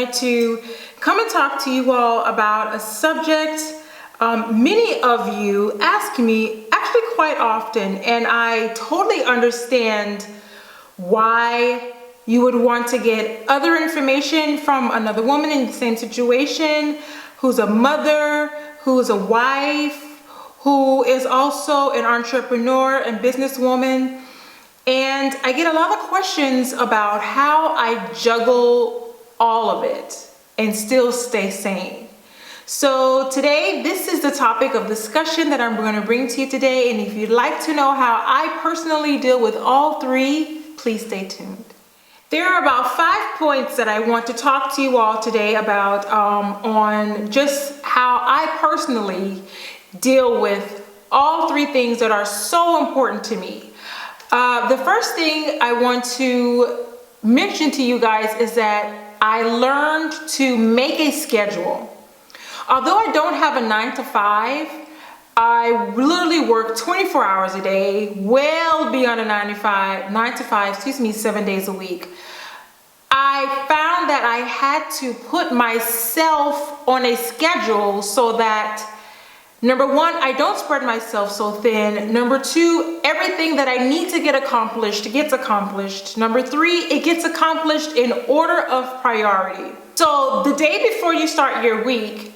wanted to come and talk to you all about a subject many of you ask me actually quite often, and I totally understand why you would want to get other information from another woman in the same situation, who's a mother, who's a wife, who is also an entrepreneur and businesswoman. And I get a lot of questions about how I juggle all of it and still stay sane. So today, this is the topic of discussion that I'm going to bring to you today. And if you'd like to know how I personally deal with all three, please stay tuned. There are about 5 points that I want to talk to you all today about on just how I personally deal with all three things that are so important to me. The first thing I want to mention to you guys is that I learned to make a schedule. Although I don't have a 9 to 5, I literally work 24 hours a day, well beyond a 9 to 5, 7 days a week. I found that I had to put myself on a schedule so that, number one, I don't spread myself so thin. Number two, everything that I need to get accomplished gets accomplished. Number three, it gets accomplished in order of priority. So the day before you start your week,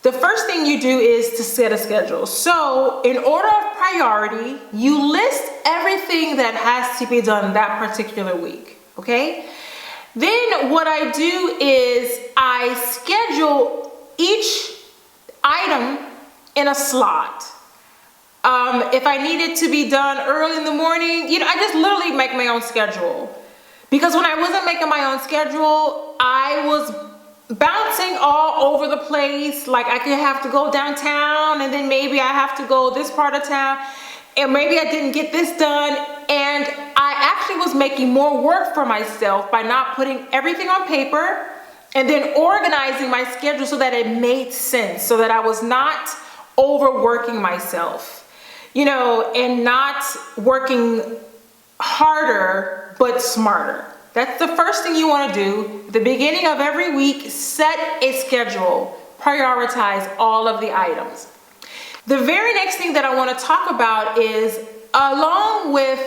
the first thing you do is to set a schedule. So in order of priority, you list everything that has to be done that particular week, okay? Then what I do is I schedule each item in a slot. If I need it to be done early in the morning, I just literally make my own schedule. Because when I wasn't making my own schedule, I was bouncing all over the place. Like I could have to go downtown, and then maybe I have to go this part of town, and maybe I didn't get this done. And I actually was making more work for myself by not putting everything on paper and then organizing my schedule so that it made sense, so that I was not overworking myself, and not working harder but smarter. That's the first thing you want to do. At the beginning of every week, set a schedule. Prioritize all of the items. The very next thing that I want to talk about is, along with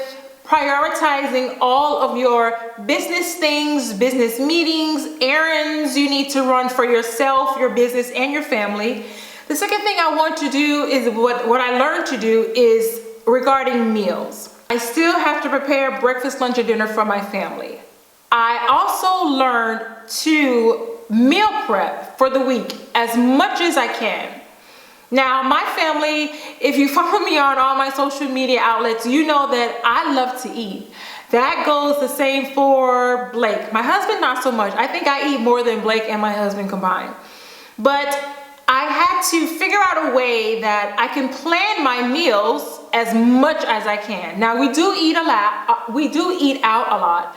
prioritizing all of your business things, business meetings, errands you need to run for yourself, your business, and your family, the second thing I want to do is what I learned to do is regarding meals. I still have to prepare breakfast, lunch, and dinner for my family. I also learned to meal prep for the week as much as I can. Now, my family, if you follow me on all my social media outlets, you know that I love to eat. That goes the same for Blake. My husband, not so much. I think I eat more than Blake and my husband combined. But I had to figure out a way that I can plan my meals as much as I can. Now, we do eat a lot. We do eat out a lot.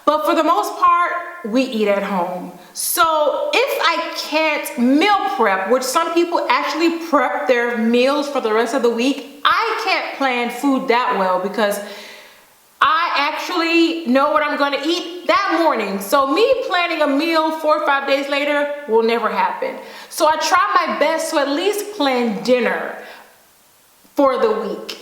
But for the most part, we eat at home. So if I can't meal prep, which some people actually prep their meals for the rest of the week, I can't plan food that well because I actually know what I'm going to eat that morning. So me planning a meal 4 or 5 days later will never happen. So I try my best to at least plan dinner for the week.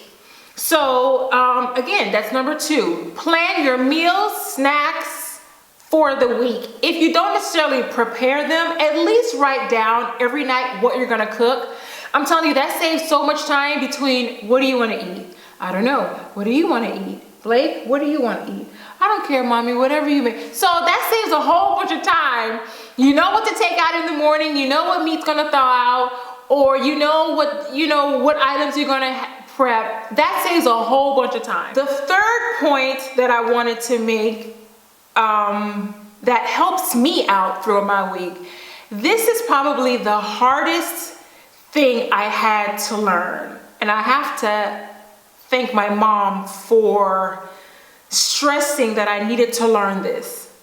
So again, that's number 2. Plan your meals, snacks for the week. If you don't necessarily prepare them, at least write down every night what you're gonna cook. I'm telling you, that saves so much time between what do you want to eat? I don't know. What do you want to eat? Blake, what do you want to eat? I don't care, mommy, whatever you make. So that saves a whole bunch of time. You know what to take out in the morning. You know what meat's gonna thaw out, or you know what items you're gonna prep. That saves a whole bunch of time. The third point that I wanted to make that helps me out through my week. This is probably the hardest thing I had to learn. And I have to thank my mom for stressing that I needed to learn this.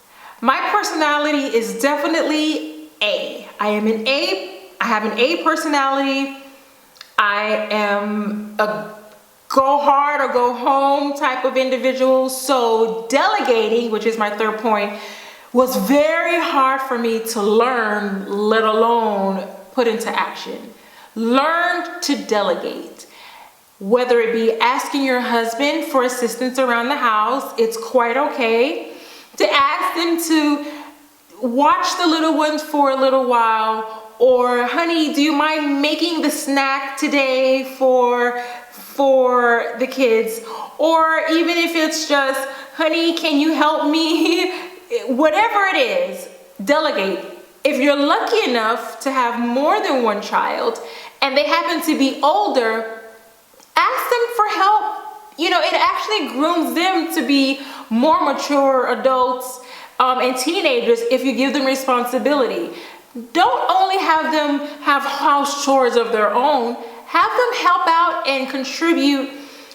My personality is definitely A. I have an A personality. I am a go hard or go home type of individual. So delegating, which is my third point, was very hard for me to learn, let alone put into action. Learn to delegate. Whether it be asking your husband for assistance around the house, it's quite okay to ask them to watch the little ones for a little while, or honey, do you mind making the snack today for the kids? Or even if it's just, honey, can you help me? Whatever it is, delegate. If you're lucky enough to have more than one child and they happen to be older, ask them for help. You know, it actually grooms them to be more mature adults and teenagers if you give them responsibility. Don't only have them have house chores of their own, have them help out and contribute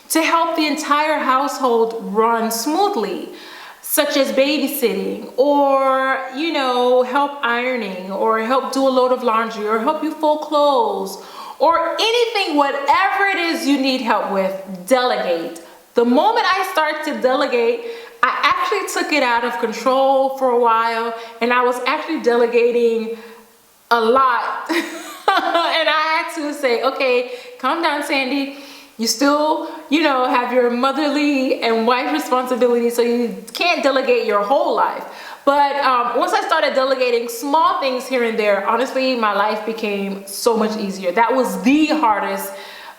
to help the entire household run smoothly, such as babysitting, or, you know, help ironing, or help do a load of laundry, or help you fold clothes, or anything, whatever it is you need help with, delegate. The moment I start to delegate, I actually took it out of control for a while, and I was actually delegating a lot. And I had to say, okay, calm down, Sandy. You still, you know, have your motherly and wife responsibilities, so you can't delegate your whole life. But once I started delegating small things here and there, honestly, my life became so much easier. That was the hardest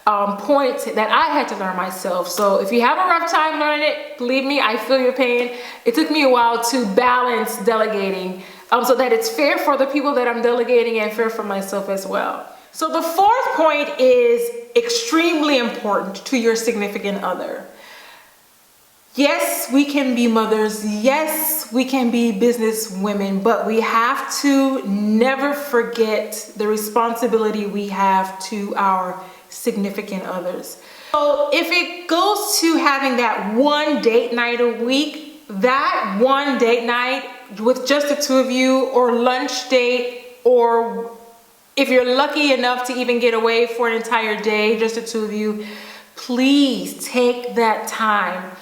point that I had to learn myself. So if you have a rough time learning it, believe me, I feel your pain. It took me a while to balance delegating so that it's fair for the people that I'm delegating and fair for myself as well. So the fourth point is extremely important to your significant other. Yes, we can be mothers. Yes, we can be business women, but we have to never forget the responsibility we have to our significant others. So if it goes to having that one date night a week, that one date night with just the two of you, or lunch date, or if you're lucky enough to even get away for an entire day, just the two of you, please take that time.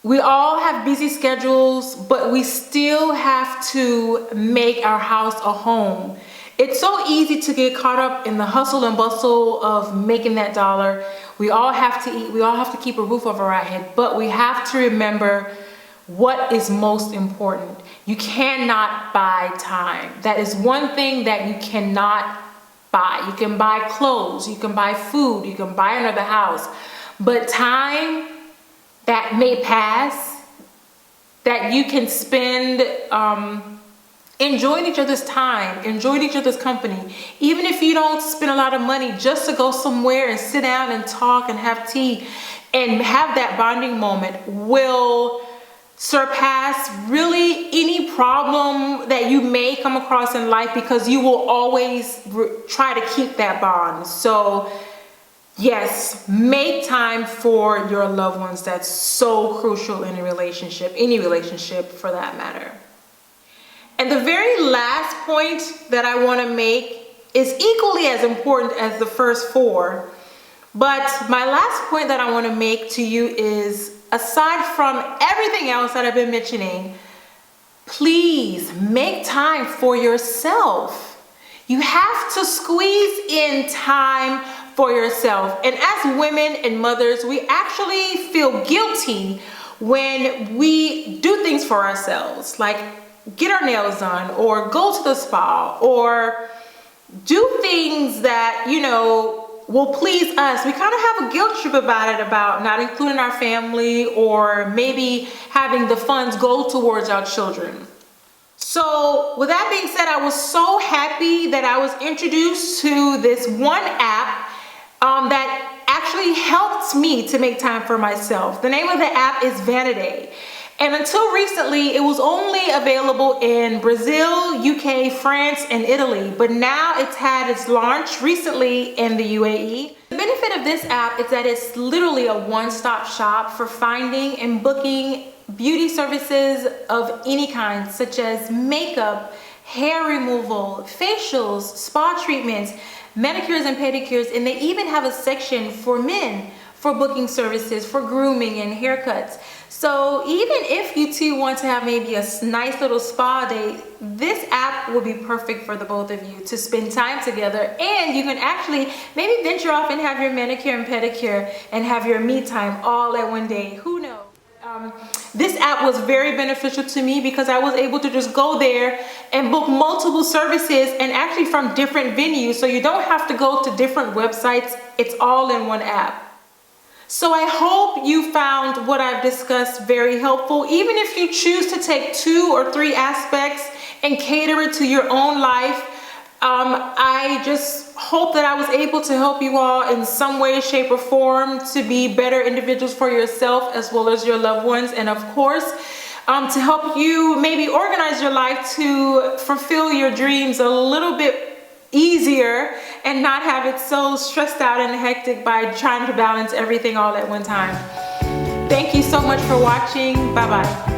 We all have busy schedules, but we still have to make our house a home. It's so easy to get caught up in the hustle and bustle of making that dollar. We all have to eat. We all have to keep a roof over our head, but we have to remember what is most important. You cannot buy time. That is one thing that you cannot buy. You can buy clothes, you can buy food, you can buy another house, but time that may pass, that you can spend enjoying each other's time, enjoying each other's company. Even if you don't spend a lot of money, just to go somewhere and sit down and talk and have tea and have that bonding moment will surpass really any problem that you may come across in life, because you will always try to keep that bond. So yes, make time for your loved ones. That's so crucial in a relationship, any relationship for that matter. And the very last point that I want to make is equally as important as the first four. But my last point that I want to make to you is, aside from everything else that I've been mentioning, please make time for yourself. You have to squeeze in time for yourself. And as women and mothers, we actually feel guilty when we do things for ourselves, like get our nails done, or go to the spa, or do things that, you know, will please us. We kind of have a guilt trip about it, about not including our family, or maybe having the funds go towards our children. So with that being said, I was so happy that I was introduced to this one app that actually helped me to make time for myself. The name of the app is Vanity. And until recently, it was only available in Brazil, UK, France, and Italy. But now it's had its launch recently in the UAE. The benefit of this app is that it's literally a one-stop shop for finding and booking beauty services of any kind, such as makeup, hair removal, facials, spa treatments, manicures and pedicures, and they even have a section for men for booking services, for grooming and haircuts. So even if you two want to have maybe a nice little spa day, this app will be perfect for the both of you to spend time together, and you can actually maybe venture off and have your manicure and pedicure and have your me time all at one day. Who knows? This app was very beneficial to me because I was able to just go there and book multiple services, and actually from different venues, so you don't have to go to different websites. It's all in one app. So I hope you found what I've discussed very helpful. Even if you choose to take 2 or 3 aspects and cater it to your own life, I just hope that I was able to help you all in some way, shape, or form to be better individuals for yourself as well as your loved ones. And of course, to help you maybe organize your life to fulfill your dreams a little bit easier and not have it so stressed out and hectic by trying to balance everything all at one time. Thank you so much for watching. Bye-bye.